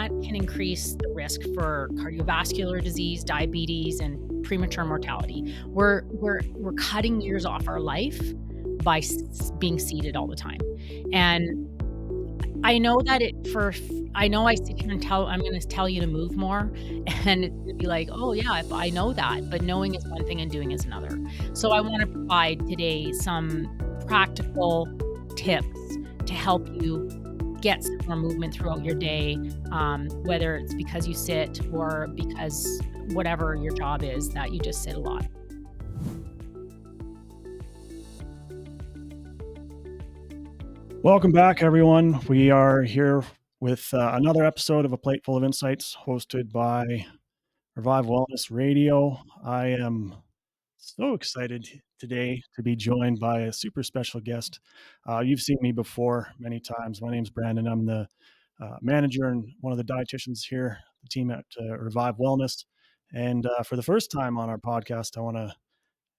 that can increase the risk for cardiovascular disease, diabetes, and premature mortality. We're cutting years off our life by being seated all the time. And I know that I know I sit here and I'm going to tell you to move more, and it's going to be like, oh yeah, if I know that, but knowing is one thing and doing is another. So I want to provide today some practical tips to help you get some more movement throughout your day, whether it's because you sit or because whatever your job is that you just sit a lot. Welcome back, everyone. We are here with another episode of A Plate Full of Insights, hosted by Revive Wellness Radio. I am so excited today to be joined by a super special guest. You've seen me before many times. My name's Brandon. I'm the manager and one of the dietitians here, the team at Revive Wellness. And for the first time on our podcast, I want to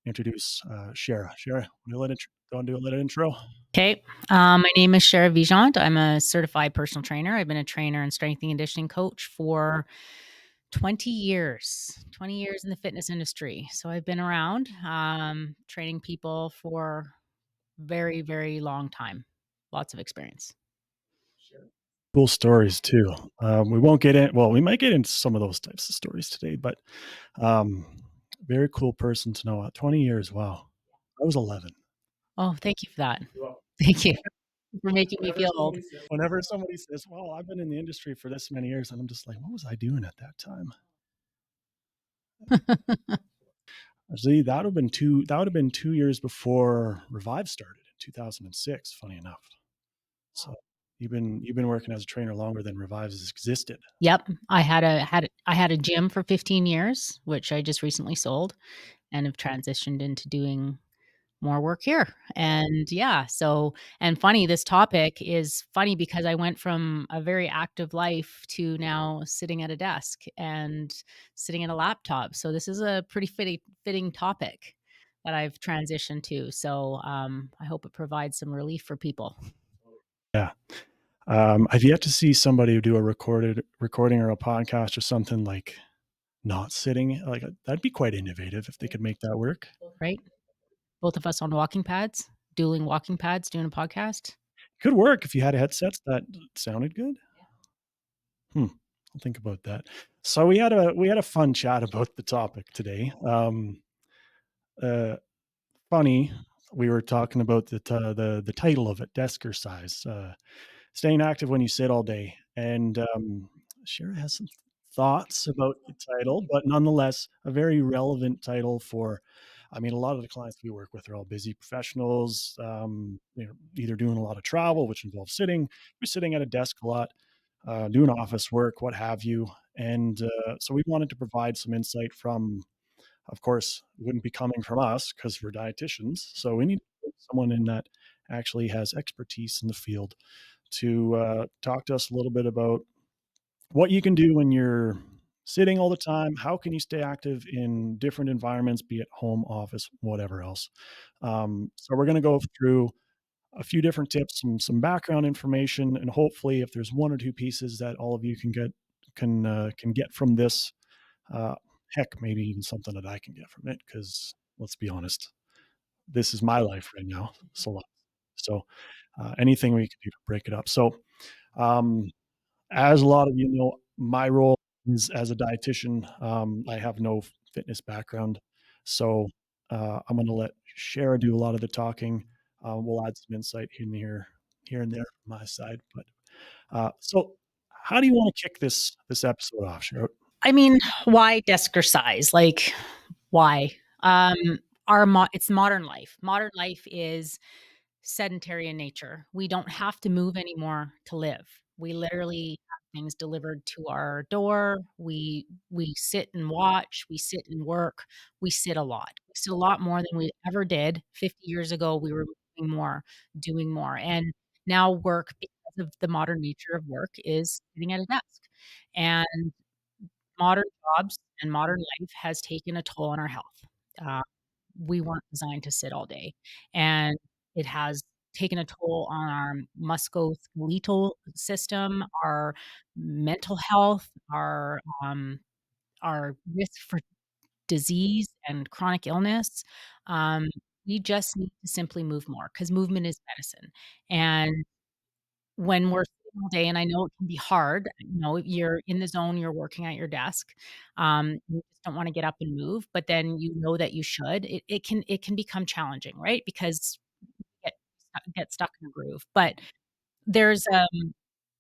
introduce Shara. Shara, go and do a little intro. Okay. My name is Shara Vijant. I'm a certified personal trainer. I've been a trainer and strength and conditioning coach for 20 years in the fitness industry. So I've been around training people for very, very long time. Lots of experience. Cool stories too. We won't get in. Well, we might get into some of those types of stories today, but very cool person to know. 20 years. Wow. I was 11. Oh, thank you for that. Thank you for making me feel old. Whenever somebody says, well, I've been in the industry for this many years, and I'm just like, what was I doing at that time? See, that would have been 2 years before Revive started in 2006, funny enough. So you've been working as a trainer longer than Revive has existed. Yep. I had a gym for 15 years, which I just recently sold, and have transitioned into doing more work here. And yeah, and funny, this topic is funny because I went from a very active life to now sitting at a desk and sitting at a laptop. So this is a pretty fitting topic that I've transitioned to. So I hope it provides some relief for people. Yeah. I've yet to see somebody do a recording or a podcast or something like not sitting. Like that'd be quite innovative if they could make that work. Right? Both of us on walking pads, dueling walking pads, doing a podcast. Could work if you had headsets that sounded good. I'll think about that. So we had a fun chat about the topic today. Funny, we were talking about the title of it, Deskercise, staying active when you sit all day. And Shara has some thoughts about the title, but nonetheless, a very relevant title for, I mean, a lot of the clients we work with are all busy professionals, either doing a lot of travel, which involves sitting, you're sitting at a desk a lot, doing office work, what have you. And so we wanted to provide some insight from, of course, it wouldn't be coming from us because we're dietitians. So we need someone in that actually has expertise in the field to talk to us a little bit about what you can do when you're sitting all the time. How can you stay active in different environments, be it home, office, whatever else? So we're going to go through a few different tips, some background information, and hopefully, if there's one or two pieces that all of you can get from this, heck, maybe even something that I can get from it. Because let's be honest, this is my life right now. So anything we can do to break it up. So as a lot of you know, my role is as a dietitian. I have no fitness background, so I'm going to let Shara do a lot of the talking. We'll add some insight here and there from my side. But so, how do you want to kick this episode off, Shara? I mean, why Deskercise? Like, why? It's modern life. Modern life is sedentary in nature. We don't have to move anymore to live. We literally have things delivered to our door. We sit and watch, we sit and work, we sit a lot. We sit a lot more than we ever did. 50 years ago, we were moving more, doing more. And now work, because of the modern nature of work, is sitting at a desk. And modern jobs and modern life has taken a toll on our health. Uh, we weren't designed to sit all day, and it has taken a toll on our musculoskeletal system, our mental health, our risk for disease and chronic illness. Um, we just need to simply move more because movement is medicine. And when we're sitting all day, and I know it can be hard, you're in the zone, you're working at your desk, you just don't wanna get up and move, but then you know that you should. It can become challenging, right? Because get get stuck in a groove. But there's,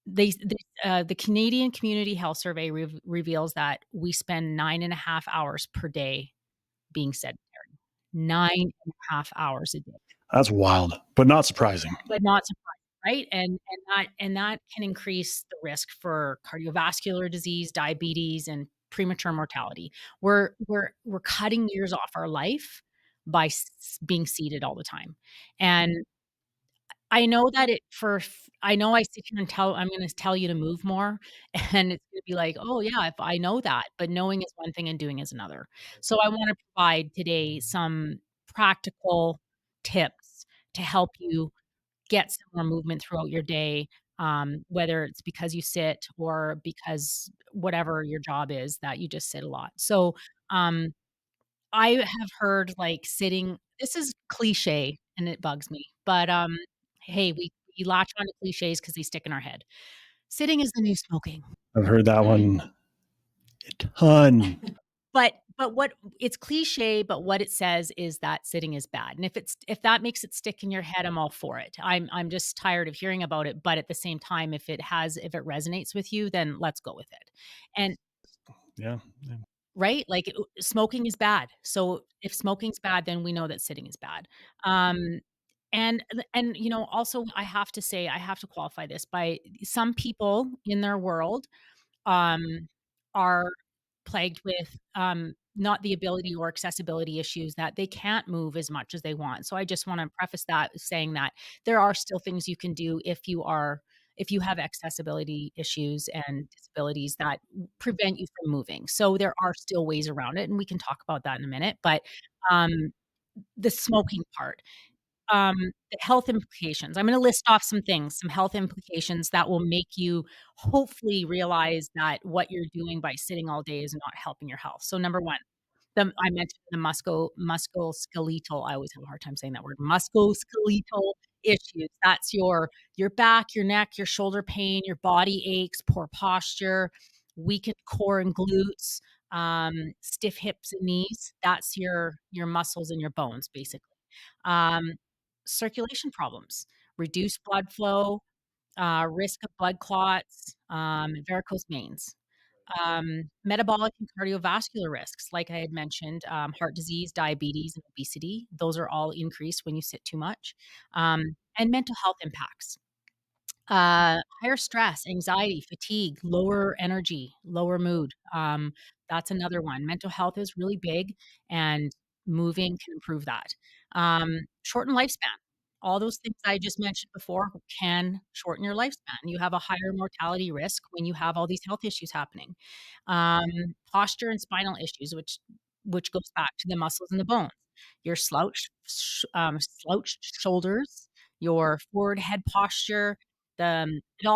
the Canadian Community Health Survey reveals that we spend 9.5 hours per day being sedentary. 9.5 hours a day. That's wild, but not surprising. But not surprising, right? And that can increase the risk for cardiovascular disease, diabetes, and premature mortality. We're cutting years off our life by being seated all the time. And I know that it for f I know I sit here and I'm gonna tell you to move more, and it's gonna be like, "Oh, yeah, if I know that," but knowing is one thing and doing is another. So I wanna provide today some practical tips to help you get some more movement throughout your day, whether it's because you sit or because whatever your job is that you just sit a lot. So, um, I have heard, like, sitting this is cliche, and it bugs me, but, hey, we latch on to cliches because they stick in our head. Sitting is the new smoking. I've heard that one a ton. But what it's cliche, but what it says is that sitting is bad, and if that makes it stick in your head, I'm all for it. I'm just tired of hearing about it, but at the same time, if it resonates with you, then let's go with it. And Yeah, yeah. right? Like, smoking is bad. So if smoking's bad, then we know that sitting is bad. Um, and also I have to say, I have to qualify this by some people in their world um, are plagued with, not the ability or accessibility issues that they can't move as much as they want. So I just wanna preface that saying that there are still things you can do if you have accessibility issues and disabilities that prevent you from moving. So there are still ways around it, and we can talk about that in a minute. But, um, the smoking part, um, the health implications. I'm gonna list off some things, some health implications that will make you hopefully realize that what you're doing by sitting all day is not helping your health. So number 1, I mentioned the musculoskeletal, I always have a hard time saying that word, musculoskeletal issues. That's your back, your neck, your shoulder pain, your body aches, poor posture, weakened core and glutes, stiff hips and knees. That's your muscles and your bones, basically. Um, circulation problems, reduced blood flow, risk of blood clots, varicose veins. Metabolic and cardiovascular risks, like I had mentioned, heart disease, diabetes, and obesity, those are all increased when you sit too much. And mental health impacts. Higher stress, anxiety, fatigue, lower energy, lower mood. That's another one. Mental health is really big, and moving can improve that. Shorten lifespan. All those things I just mentioned before can shorten your lifespan. You have a higher mortality risk when you have all these health issues happening. Um, posture and spinal issues, which goes back to the muscles and the bones. Your slouched shoulders, your forward head posture, it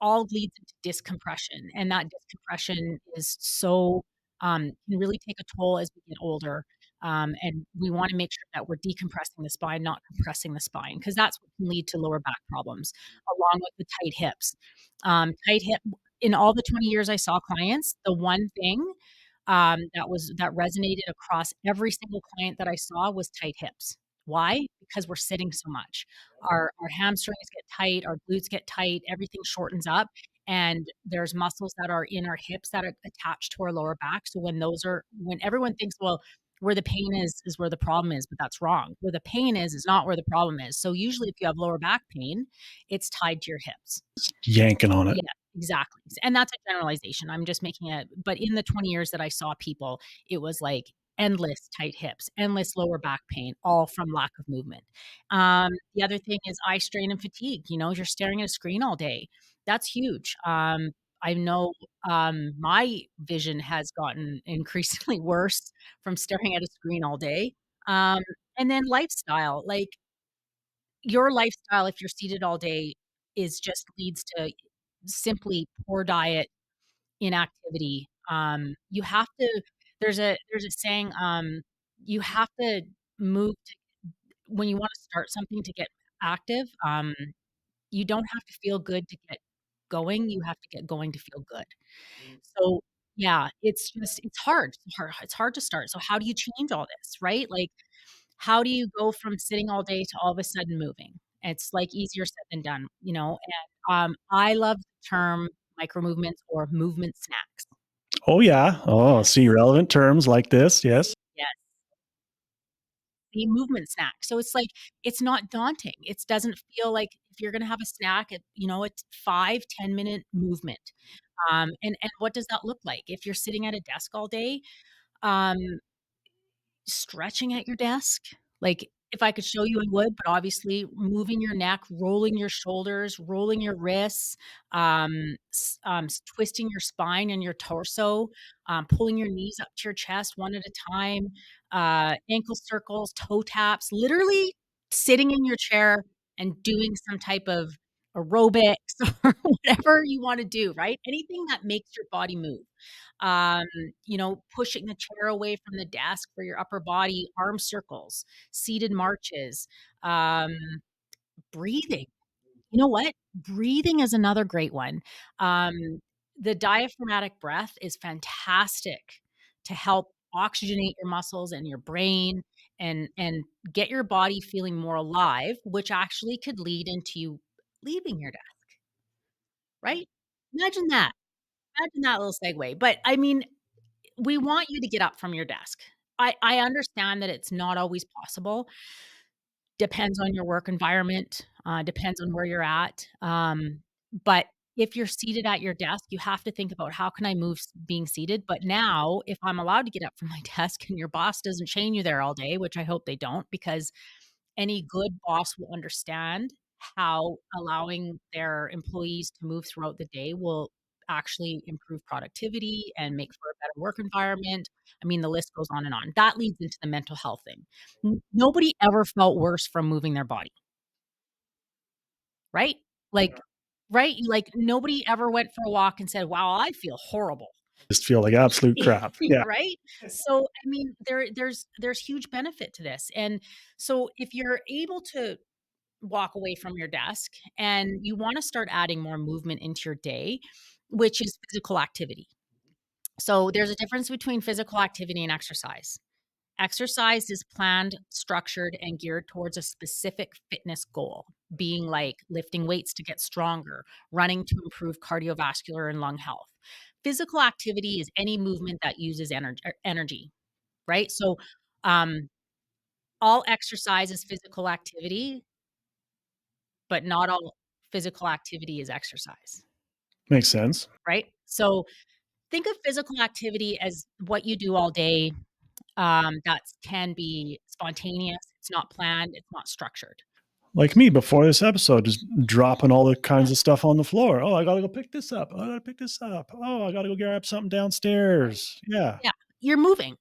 all leads into discompression, and that discompression is so can really take a toll as we get older, and we wanna make sure that we're decompressing the spine, not compressing the spine, because that's what can lead to lower back problems, along with the tight hips. Tight hip in all the 20 years I saw clients, the one thing, that resonated across every single client that I saw was tight hips. Why? Because we're sitting so much. Our hamstrings get tight, our glutes get tight, everything shortens up, and there's muscles that are in our hips that are attached to our lower back, so when everyone thinks, "Well, where the pain is where the problem is," but that's wrong. Where the pain is not where the problem is. So usually if you have lower back pain, it's tied to your hips. Yanking on it. Yeah, exactly, and that's a generalization, I'm just making it but in the 20 years that I saw people, it was, like, endless tight hips, endless lower back pain, all from lack of movement. The other thing is eye strain and fatigue, you're staring at a screen all day. That's huge. I know, my vision has gotten increasingly worse from staring at a screen all day. Um, and then lifestyle, like, your lifestyle, if you're seated all day, is just leads to simply poor diet, inactivity. You have to there's a saying, you have to move to when you wanna start something to get active, you don't have to feel good to get going, you have to get going to feel good. So, yeah, it's hard to start. So how do you change all this, right? Like, how do you go from sitting all day to all of a sudden moving? It's, like, easier said than done, you know, and, I love the term micro movements or movement snacks. Oh, yeah. Oh, Yes, see relevant terms like this. Yes. yes, the movement snack. So it's like it's not daunting. It doesn't feel like if you're gonna have a snack, it's 5-10 minute movement. And what does that look like? If you're sitting at a desk all day, um, stretching at your desk, like, if I could show you, I would, but obviously moving your neck, rolling your shoulders, rolling your wrists, twisting your spine and your torso, pulling your knees up to your chest one at a time, ankle circles, toe taps, literally sitting in your chair and doing some type of aerobics or whatever you wanna do, right? Anything that makes your body move. Um, Pushing the chair away from the desk for your upper body, arm circles, seated marches, um, breathing. You know what? Breathing is another great one. Um, the diaphragmatic breath is fantastic to help oxygenate your muscles and your brain and get your body feeling more alive, which actually could lead into you leaving your desk, right? Imagine that. Imagine that little segue. But I mean, we want you to get up from your desk. I understand that it's not always possible. Depends on your work environment, depends on where you're at, but if you're seated at your desk, you have to think about, "How can I move being seated?" But now, if I'm allowed to get up from my desk and your boss doesn't chain you there all day, which I hope they don't, because any good boss will understand how allowing their employees to move throughout the day will actually improve productivity and make for a better work environment. I mean, the list goes on and on. That leads into the mental health thing. Nobody ever felt worse from moving their body, right? Like, right? Like, nobody ever went for a walk and said, "Wow, I feel horrible." Just feel like absolute crap. Yeah. Right? So, I mean, there's huge benefit to this, and so if you're able to walk away from your desk and you wanna start adding more movement into your day, which is physical activity. So, there's a difference between physical activity and exercise. Exercise is planned, structured, and geared towards a specific fitness goal, being like lifting weights to get stronger, running to improve cardiovascular and lung health. Physical activity is any movement that uses energy, right? So, um, all exercise is physical activity, but not all physical activity is exercise, Makes sense. right? So, think of physical activity as what you do all day, that can be spontaneous, it's not planned, it's not structured. Like me before this episode, just dropping all the Yeah, kinds of stuff on the floor. Oh, I gotta go pick this up. Oh, I gotta pick this up. Oh, I gotta go grab something right. downstairs. Yeah. Yeah, you're moving,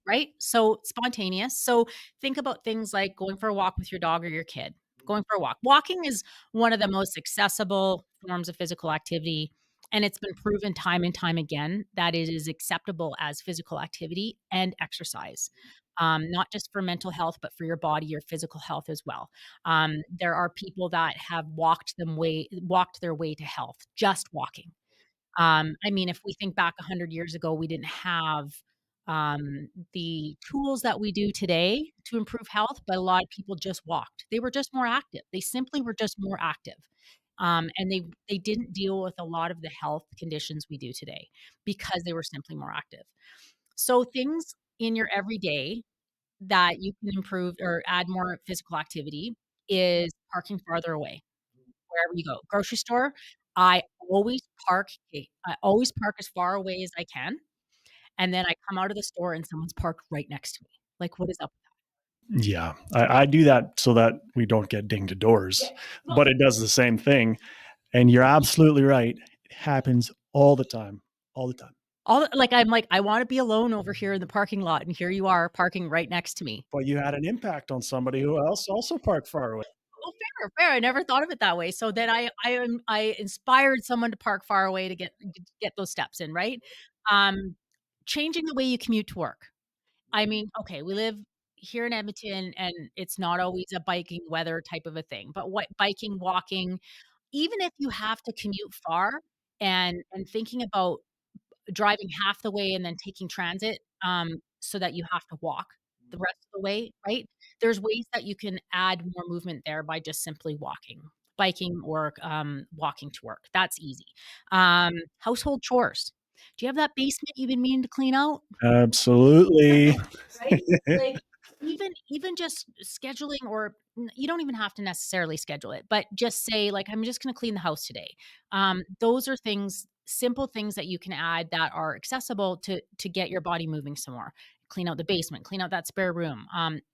right? So, spontaneous. So, think about things like going for a walk with your dog or your kid, going for a walk. Walking is one of the most accessible forms of physical activity, and it's been proven time and time again that it is acceptable as physical activity and exercise. Not just for mental health, but for your body, your physical health as well. There are people that have walked their way to health just walking. I mean, if we think back 100 years ago, we didn't have, the tools that we do today to improve health, but a lot of people just walked. They were just more active. They simply were just more active. And they didn't deal with a lot of the health conditions we do today because they were simply more active. So things in your everyday that you can improve or add more physical activity is parking farther away wherever you go. Grocery store, I I always park as far away as I can, and then I come out of the store and someone's parked right next to me. Like, what is up? Yeah. I do that so that we don't get dinged to doors, Well, but it does the same thing. And you're absolutely right. It happens all the time. All the time. I'm like, "I wanna be alone over here in the parking lot," and here you are parking right next to me. But you had an impact on somebody who else also parked far away. Oh, fair, fair. I never thought of it that way. So then I inspired someone to park far away to get those steps in, right? Um, Changing the way you commute to work. I mean, okay, we live here in Edmonton, and it's not always a biking weather type of a thing, but what biking, walking, even if you have to commute far and thinking about driving half the way and then taking transit, so that you have to walk the rest of the way, right? There's ways that you can add more movement there by just simply walking, biking, or, walking to work. That's easy. Household chores. Do you have that basement you've been meaning to clean out? Absolutely. Right? Like, even just scheduling, or you don't even have to necessarily schedule it, but just say, like, "I'm just gonna clean the house today." Those are things, simple things that you can add that are accessible to get your body moving some more. Clean out the basement, clean out that spare room,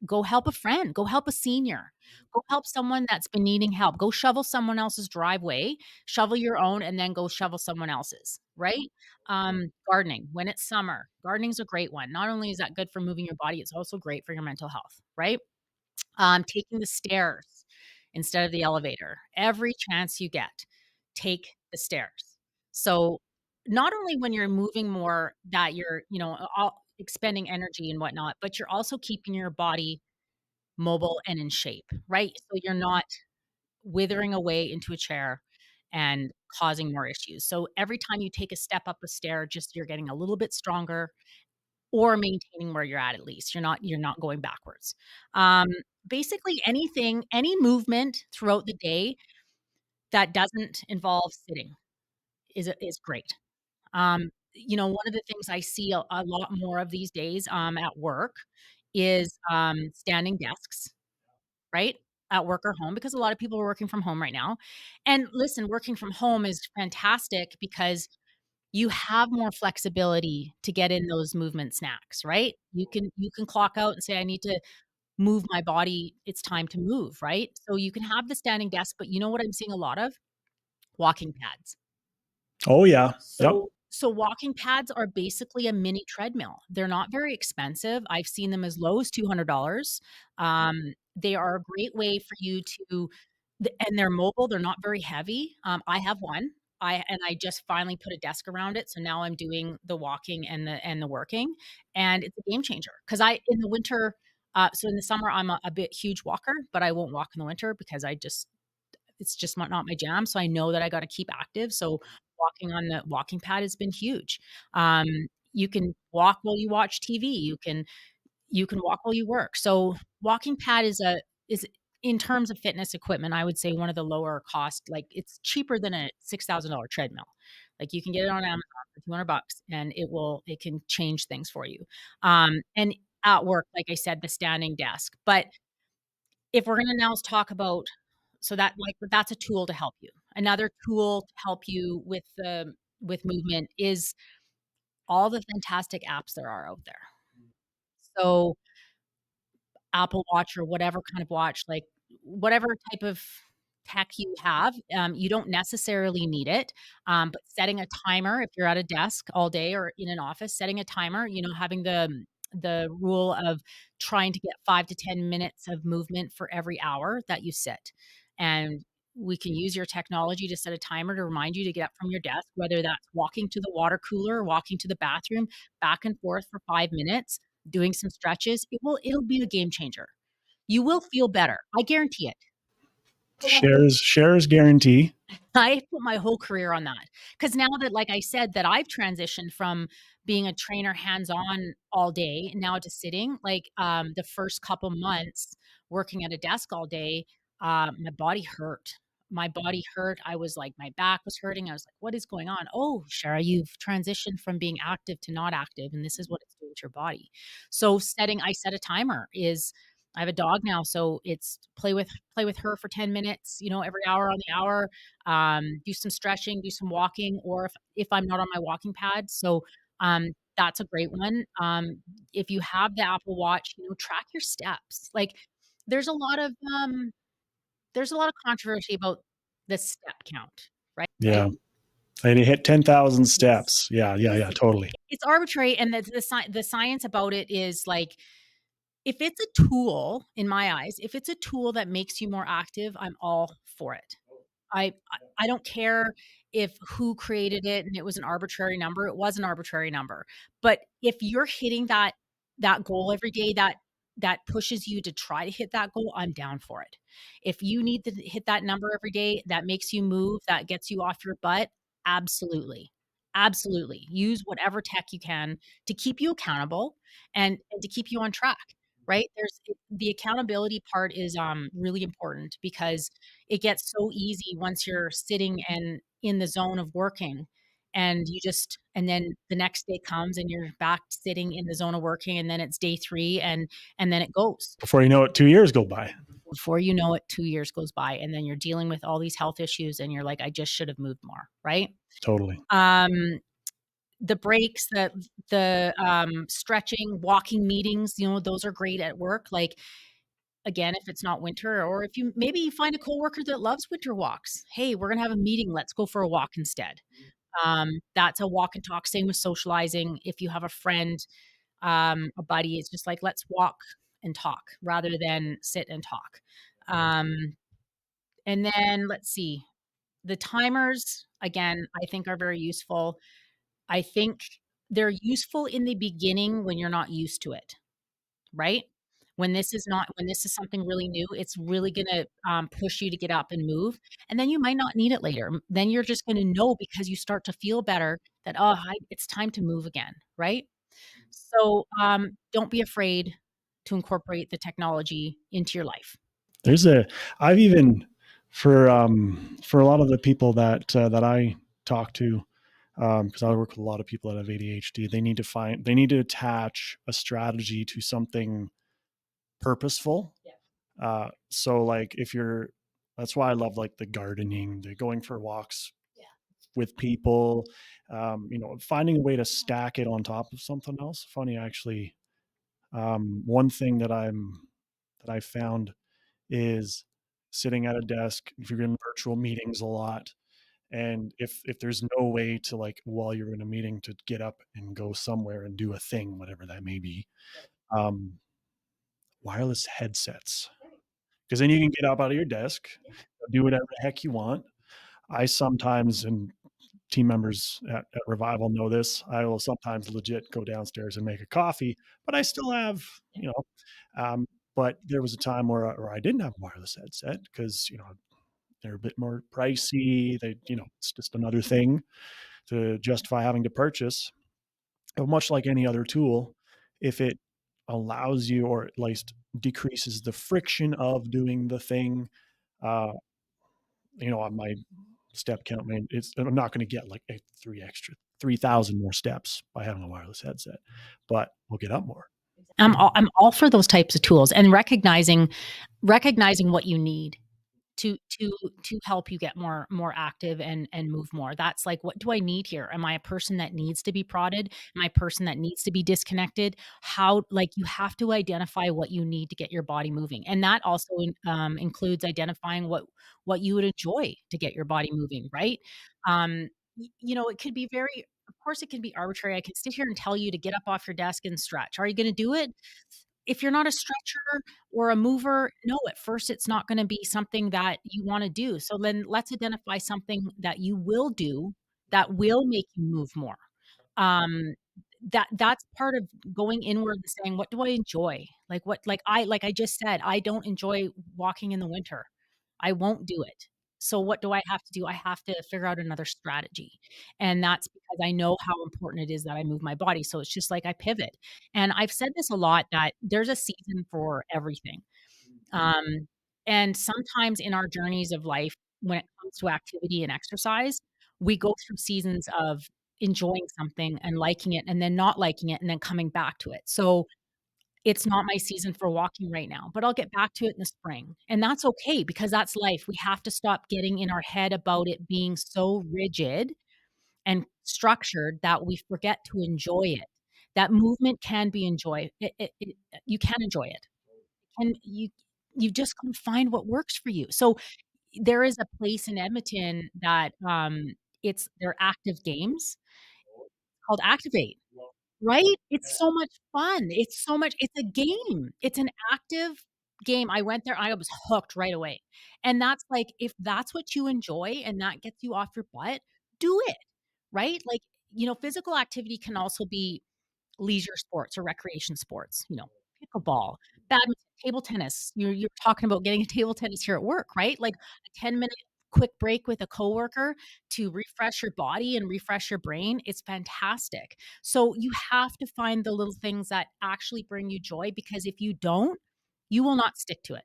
go help a friend, go help a senior, go help someone that's been needing help, go shovel someone else's driveway, shovel your own, and then go shovel someone else's, right? Gardening, when it's summer, gardening's a great one. Not only is that good for moving your body, it's also great for your mental health, right? Taking the stairs instead of the elevator. Every chance you get, take the stairs. So, not only when you're moving more that you're, expending energy and whatnot, but you're also keeping your body mobile and in shape, right? So you're not withering away into a chair and causing more issues. So every time you take a step up a stair, just you're getting a little bit stronger, or maintaining where you're at least. You're not going backwards. Um, Basically any movement throughout the day that doesn't involve sitting is great. One of the things I see a lot more of these days, at work, is, standing desks, right? At work or home, because a lot of people are working from home right now. And listen, working from home is fantastic because you have more flexibility to get in those movement snacks, right? You can clock out and say, "I need to move my body. It's time to move," right? So you can have the standing desk, but you know what I'm seeing a lot of? Walking pads. Oh, yeah. Yep. So walking pads are basically a mini treadmill. They're not very expensive. I've seen them as low as $200. They are a great way for you to and they're mobile, they're not very heavy. I have one. I just finally put a desk around it, so now I'm doing the walking and the working, and it's a game changer. Because I in the winter, so in the summer, I'm a bit huge walker, but I won't walk in the winter because it's just not my jam, so I know that I gotta keep active, so walking on the walking pad has been huge. Um, you can walk while you watch TV, you can walk while you work, so walking pad is in terms of fitness equipment, I would say one of the lower cost, like, it's cheaper than a $6,000 treadmill. Like, you can get it on Amazon for 200 bucks, and it can change things for you. And at work, like I said, the standing desk, but if we're gonna now talk about, so that's a tool to help you. Another tool to help you with movement is all the fantastic apps there are out there. So, Apple Watch or whatever kind of watch, like, whatever type of tech you have, you don't necessarily need it, but setting a timer if you're at a desk all day or in an office, setting a timer, having the rule of trying to get 5 to 10 minutes of movement for every hour that you sit, and we can use your technology to set a timer to remind you to get up from your desk, whether that's walking to the water cooler, walking to the bathroom, back and forth for 5 minutes, doing some stretches. It'll be a game changer. You will feel better. I guarantee it. Shares guarantee. I put my whole career on that, because now that, like I said, that I've transitioned from being a trainer hands-on all day now to sitting, like, the first couple months working at a desk all day, my body hurt. My body hurt. I was like, my back was hurting. I was like, "What is going on?" "Oh, Shara, you've transitioned from being active to not active, and this is what it's doing to your body." So I set a timer is I have a dog now, so it's play with her for 10 minutes, every hour on the hour, do some stretching, do some walking, or if I'm not on my walking pad. So, that's a great one. If you have the Apple Watch, track your steps. Like, there's a lot of, um there's a lot of controversy about the step count, right? Yeah. And he hit 10,000 Yes. steps. Yeah, yeah, yeah, Listen, totally. it's arbitrary, and the science about it is, like, If it's a tool, in my eyes, if it's a tool that makes you more active, I'm all for it. I don't care if who created it and it was an arbitrary number, it was an arbitrary number. But if you're hitting that goal every day, that pushes you to try to hit that goal, I'm down for it. If you need to hit that number every day, that makes you move, that gets you off your butt, absolutely. Absolutely. Use whatever tech you can to keep you accountable and to keep you on track, right? The accountability part is really important because it gets so easy once you're sitting and in the zone of working and then the next day comes and you're back sitting in the zone of working and then it's day 3 and then it goes. Before you know it, 2 years go by. Before you know it, 2 years goes by and then you're dealing with all these health issues and you're like, I just should have moved more, right? Totally. Um, the breaks, stretching, walking meetings, those are great at work. Like, again, if it's not winter or if you find a coworker that loves winter walks. Hey, we're gonna have a meeting. Let's go for a walk instead. That's a walk and talk. Same with socializing. If you have a friend, a buddy, it's just like, let's walk and talk rather than sit and talk. Um, and then let's see. The timers, again, I think are very useful. I think they're useful in the beginning when you're not used to it. Right? When this is something really new, it's really gonna, push you to get up and move, and then you might not need it later. Then you're just gonna know because you start to feel better that, "Oh, it's time to move again," right? So, don't be afraid to incorporate the technology into your life. There's a I've even for a lot of the people that I talk to, because I work with a lot of people that have ADHD, they need to attach a strategy to something purposeful. Yeah. So like if you're that's why I love like the gardening, the going for walks Yeah. with people, finding a way to stack it on top of something else. Funny actually, one thing that I found is sitting at a desk if you're in virtual meetings a lot, and if there's no way to like while you're in a meeting to get up and go somewhere and do a thing, whatever that may be, um, wireless headsets, because then you can get up out of your desk, do whatever the heck you want. I sometimes, and team members at Revival know this, I will sometimes legit go downstairs and make a coffee, but I still have, but there was a time where I didn't have a wireless headset because, they're a bit more pricey. It's just another thing to justify having to purchase. Much like any other tool, if it allows you or at least decreases the friction of doing the thing, uh, on my step count, man, I'm not going to get like 3,000 more steps by having a wireless headset, but we'll get up more. I'm all for those types of tools and recognizing what you need. To help you get more active and move more. That's like, what do I need here? Am I a person that needs to be prodded? Am I a person that needs to be disconnected? How like, you have to identify what you need to get your body moving, and that also includes identifying what you would enjoy to get your body moving, right? It could be very of course, it can be arbitrary. I can sit here and tell you to get up off your desk and stretch. Are you gonna do it? If you're not a stretcher or a mover, no, at first it's not gonna be something that you wanna do. So then let's identify something that you will do that will make you move more. Um, that's part of going inward and saying, "What do I enjoy?" Like I just said, I don't enjoy walking in the winter. I won't do it. So what do I have to do? I have to figure out another strategy, and that's because I know how important it is that I move my body, so it's just like I pivot. And I've said this a lot that there's a season for everything. Um, and sometimes in our journeys of life, when it comes to activity and exercise, we go through seasons of enjoying something and liking it and then not liking it and then coming back to it. So it's not my season for walking right now, but I'll get back to it in the spring. And that's okay because that's life. We have to stop getting in our head about it being so rigid and structured that we forget to enjoy it. That movement can be enjoyed. You can enjoy it. And you just gotta find what works for you. So, there is a place in Edmonton that, it's they're active games called Activate. right? It's so much fun. It's a game. It's an active game. I went there, I was hooked right away. And that's like, if that's what you enjoy and that gets you off your butt, do it, right? Like, physical activity can also be leisure sports or recreation sports, pickleball, badminton, table tennis. You're talking about getting a table tennis here at work, right? Like a 10-minute quick break with a coworker to refresh your body and refresh your brain. It's fantastic. So you have to find the little things that actually bring you joy, because if you don't, you will not stick to it.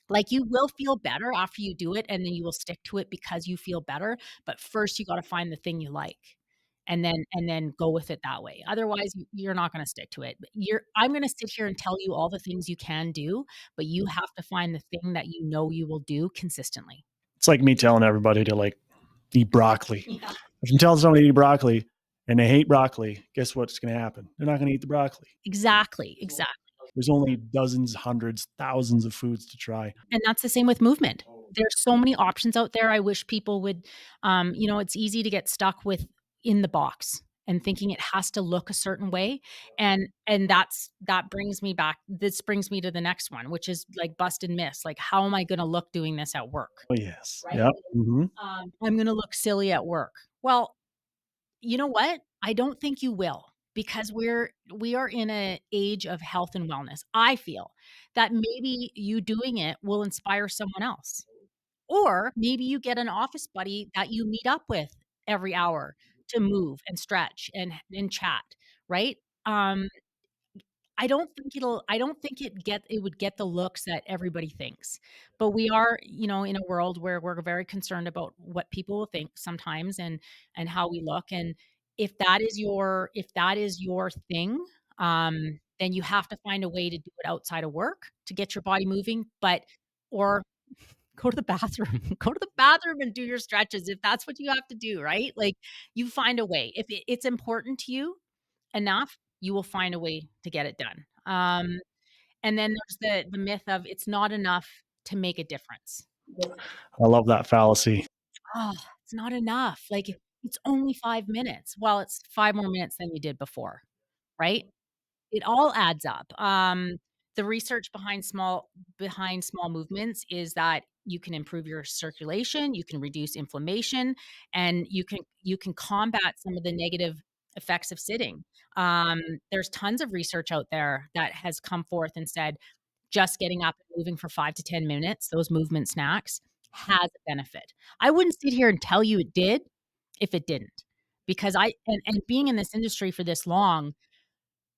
Like, you will feel better after you do it, and then you will stick to it because you feel better, but first you gotta find the thing you like, and then go with it that way. Otherwise, you're not gonna stick to it. But I'm gonna sit here and tell you all the things you can do, but you have to find the thing that you know you will do consistently. It's like me telling everybody to like eat broccoli. Yeah. If you tell somebody to eat broccoli and they hate broccoli, guess what's going to happen? They're not going to eat the broccoli. Exactly, exactly. There's only dozens, hundreds, thousands of foods to try. And that's the same with movement. There's so many options out there. I wish people would, it's easy to get stuck with in the box and thinking it has to look a certain way. And that brings me back. This brings me to the next one, which is like bust and miss. Like, how am I going to look doing this at work? Oh, yes. Right? Yep. Hmm. I'm going to look silly at work. Well, you know what? I don't think you will, because we are in an age of health and wellness. I feel that maybe you doing it will inspire someone else. Or maybe you get an office buddy that you meet up with every hour to move and stretch and chat, right? Um, I don't think it would get the looks that everybody thinks. But we are, in a world where we're very concerned about what people will think sometimes, and how we look. And if that is your thing, then you have to find a way to do it outside of work to get your body moving, or go to the bathroom. Go to the bathroom and do your stretches if that's what you have to do, right? Like, you find a way. If it's important to you enough, you will find a way to get it done. And then there's the myth of it's not enough to make a difference. I love that fallacy. Oh, it's not enough. Like, it's only 5 minutes. Well, it's 5 more minutes than you did before, right? It all adds up. The research behind small movements is that you can improve your circulation, you can reduce inflammation, and you can combat some of the negative effects of sitting. Um, there's tons of research out there that has come forth and said just getting up and moving for 5 to 10 minutes, those movement snacks, has a benefit. I wouldn't sit here and tell you it did if it didn't, because and being in this industry for this long,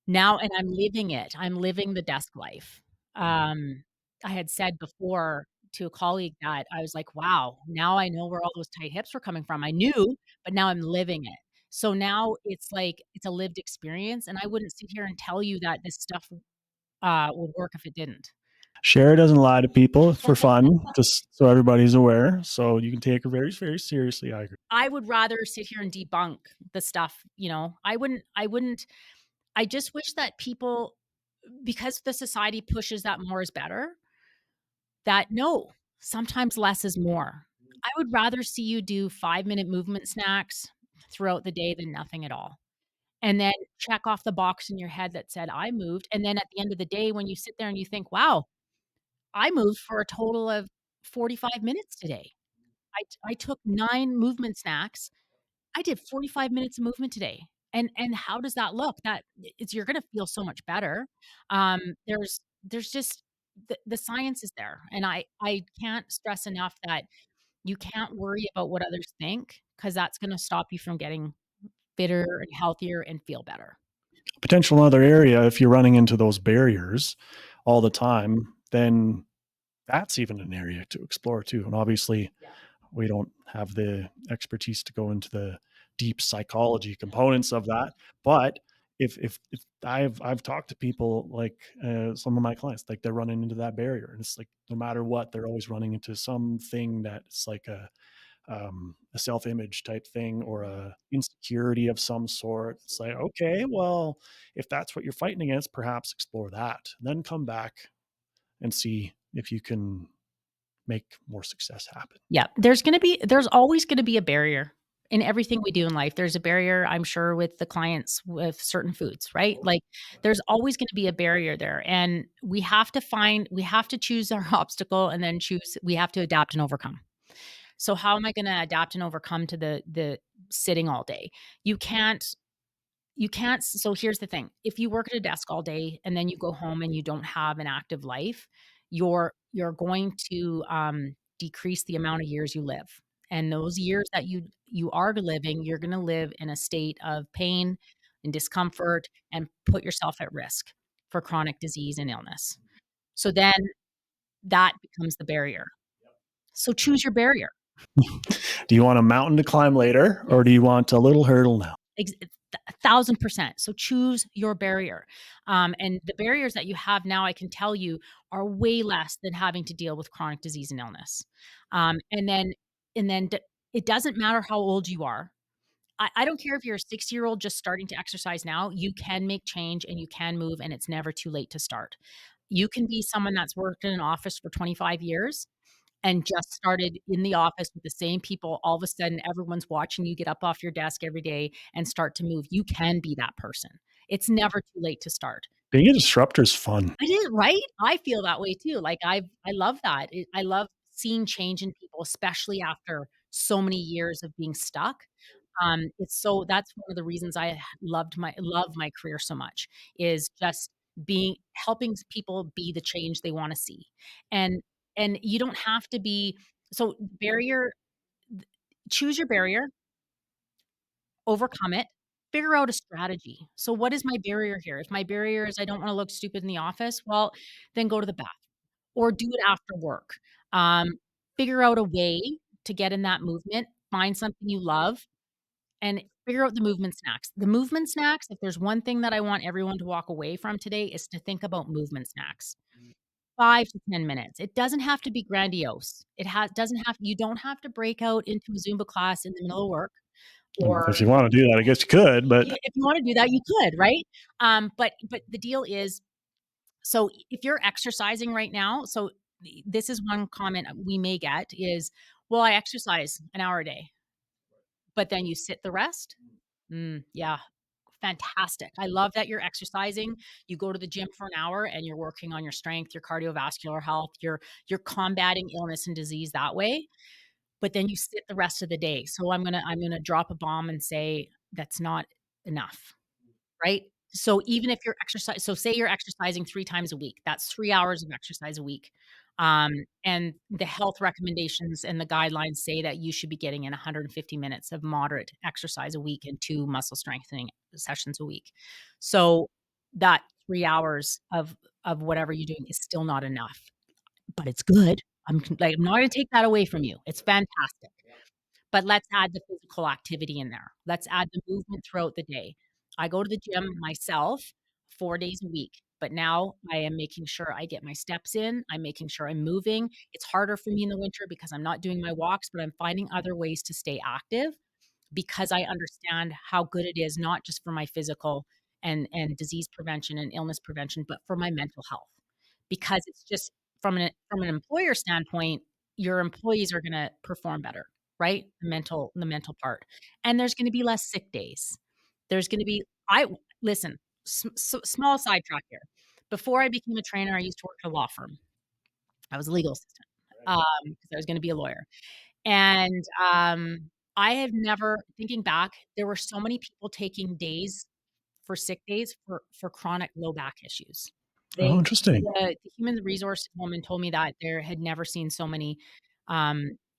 now, and I'm living it. I'm living the desk life. Um, I had said before to a colleague that I was like, "Wow, now I know where all those tight hips were coming from." I knew, but now I'm living it. So now it's like it's a lived experience, and I wouldn't sit here and tell you that this stuff, would work if it didn't. Cher doesn't lie to people for fun, just so everybody's aware. So you can take her very, very seriously. I agree. I would rather sit here and debunk the stuff, I wouldn't I just wish that people, because the society pushes that more is better, that no, sometimes less is more. I would rather see you do 5-minute movement snacks throughout the day than nothing at all. And then check off the box in your head that said, "I moved." And then at the end of the day, when you sit there and you think, "Wow, I moved for a total of 45 minutes today. I took 9 movement snacks. I did 45 minutes of movement today." And how does that look? That it's You're gonna feel so much better. There's just the science is there, and I can't stress enough that you can't worry about what others think, because that's gonna stop you from getting fitter and healthier and feel better. Potential other area, if you're running into those barriers all the time, then that's even an area to explore too. And obviously, Yeah. we don't have the expertise to go into the deep psychology components of that. But if I've talked to people like some of my clients, like they're running into that barrier, and it's like no matter what, they're always running into something that's like a self-image type thing or a insecurity of some sort. It's like, okay, well, if that's what you're fighting against, perhaps explore that, and then come back and see if you can make more success happen. Yeah, there's always gonna be a barrier in everything we do in life, there's a barrier, I'm sure, with the clients with certain foods, right? Like, there's always gonna be a barrier there, and we have to choose our obstacle and then choose we have to adapt and overcome. So how am I gonna adapt and overcome to the sitting all day? You can't you can't so here's the thing, if you work at a desk all day and then you go home and you don't have an active life, you're going to, decrease the amount of years you live, and those years that you are living, you're gonna live in a state of pain and discomfort and put yourself at risk for chronic disease and illness. So then that becomes the barrier. So choose your barrier. Do you want a mountain to climb later, or do you want a little hurdle now? 1,000%. So choose your barrier. And the barriers that you have now, I can tell you, are way less than having to deal with chronic disease and illness. And then, it doesn't matter how old you are. I don't care if you're a 6-year-old just starting to exercise now, you can make change and you can move, and it's never too late to start. You can be someone that's worked in an office for 25 years and just started in the office with the same people, all of a sudden everyone's watching you get up off your desk every day and start to move. You can be that person. It's never too late to start. Being a disruptor is fun. It is, right? I feel that way too. Like I love that. I love seeing change in people, especially after so many years of being stuck. It's so that's one of the reasons I love my career so much is just being helping people be the change they wanna see. And you don't have to be so barrier th choose your barrier, overcome it, figure out a strategy. So what is my barrier here? If my barrier is I don't wanna look stupid in the office, well, then go to the bath or do it after work. Um, Figure out a way to get in that movement, find something you love, and figure out the movement snacks. The movement snacks, if there's one thing that I want everyone to walk away from today is to think about movement snacks. 5 to 10 minutes. It doesn't have to be grandiose. It has doesn't have you don't have to break out into a Zumba class in the middle of work Well, or if you wanna do that, I guess you could, but if you wanna do that, you could, right? But the deal is, so if you're exercising right now, so this is one comment we may get is, "Well, I exercise an hour a day," but then you sit the rest? Yeah, fantastic. I love that you're exercising. You go to the gym for an hour and you're working on your strength, your cardiovascular health, you're combating illness and disease that way, but then you sit the rest of the day. So I'm gonna drop a bomb and say that's not enough. Right? So even if you're exercise so say you're exercising 3 times a week, that's 3 hours of exercise a week. And the health recommendations and the guidelines say that you should be getting in 150 minutes of moderate exercise a week and 2 muscle strengthening sessions a week. So that 3 hours of whatever you're doing is still not enough, but it's good. I'm not gonna take that away from you. It's fantastic. But let's add the physical activity in there. Let's add the movement throughout the day. I go to the gym myself 4 days a week, but now I am making sure I get my steps in. I'm making sure I'm moving. It's harder for me in the winter because I'm not doing my walks, but I'm finding other ways to stay active because I understand how good it is, not just for my physical and disease prevention and illness prevention, but for my mental health. Because it's just from an employer standpoint, your employees are gonna perform better, right? The mental part. And there's gonna be less sick days. There's gonna be I listen, small sidetrack here. Before I became a trainer, I used to work at a law firm. I was a legal assistant, because I was gonna be a lawyer. And, I have never thinking back, there were so many people taking days for sick days for chronic low back issues. oh, They interesting. the human resource woman told me that there had never seen so many,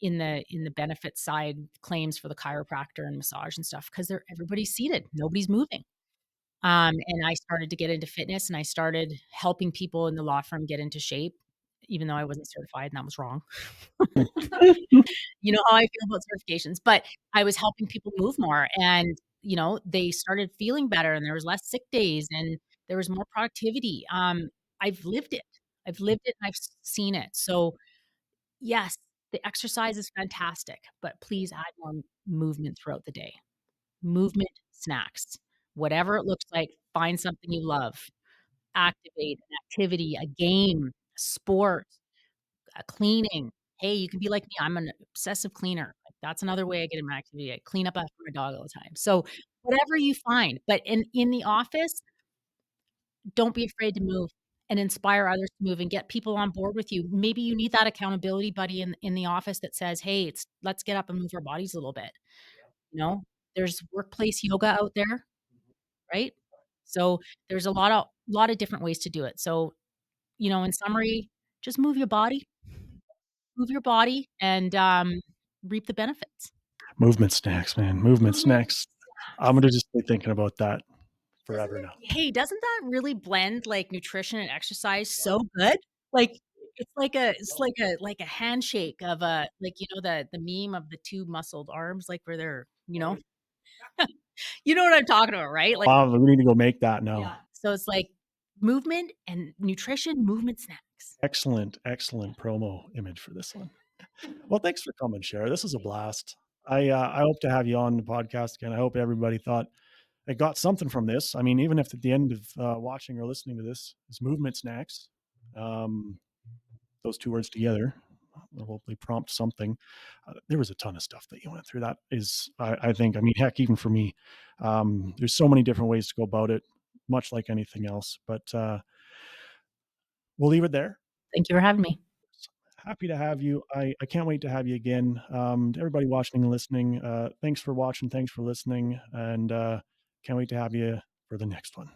in the benefit side claims for the chiropractor and massage and stuff because 'cause they're everybody's seated, nobody's moving. And I started to get into fitness, and I started helping people in the law firm get into shape, even though I wasn't certified, and that was wrong. You know how I feel about certifications, but I was helping people move more and, they started feeling better and there was less sick days and there was more productivity. I've lived it. I've lived it and I've seen it. So, yes, the exercise is fantastic, but please add more movement throughout the day. Movement, snacks, whatever it looks like, find something you love. Activate an activity, a game, a sport, cleaning. Hey, you can be like me, I'm an obsessive cleaner. Like, that's another way I get in my activity. I clean up after my dog all the time. So, whatever you find, but in the office, don't be afraid to move and inspire others to move and get people on board with you. Maybe you need that accountability buddy in the office that says, "Hey, let's get up and move our bodies a little bit." You know? There's workplace yoga out there, right? So, there's a lot of different ways to do it. So, in summary, just move your body, and, reap the benefits. Movement snacks, man, movement Movement snacks. I'm snacks. gonna just be thinking about that Doesn't forever it now. Hey, doesn't that really blend, like, nutrition and exercise so good? Like, it's like a handshake of a like, the meme of the 2 muscled arms, like, where they're you know what I'm talking about, right? Like, Wow, we need to go make that yeah. now. So it's like movement and nutrition, movement snacks. Excellent, excellent promo image for this one. Well, thanks for coming, Shara. This was a blast. I hope to have you on the podcast again. I hope everybody thought they got something from this. I mean, even if at the end of watching or listening to this is movement snacks, um, those two words together will hopefully prompt something. There was a ton of stuff that you went through. That is, I think, I mean, heck, even for me, there's so many different ways to go about it, much like anything else. But we'll leave it there. Thank you for having me. Happy to have you. I can't wait to have you again. To everybody watching and listening, thanks for watching. Thanks for listening. And can't wait to have you for the next one.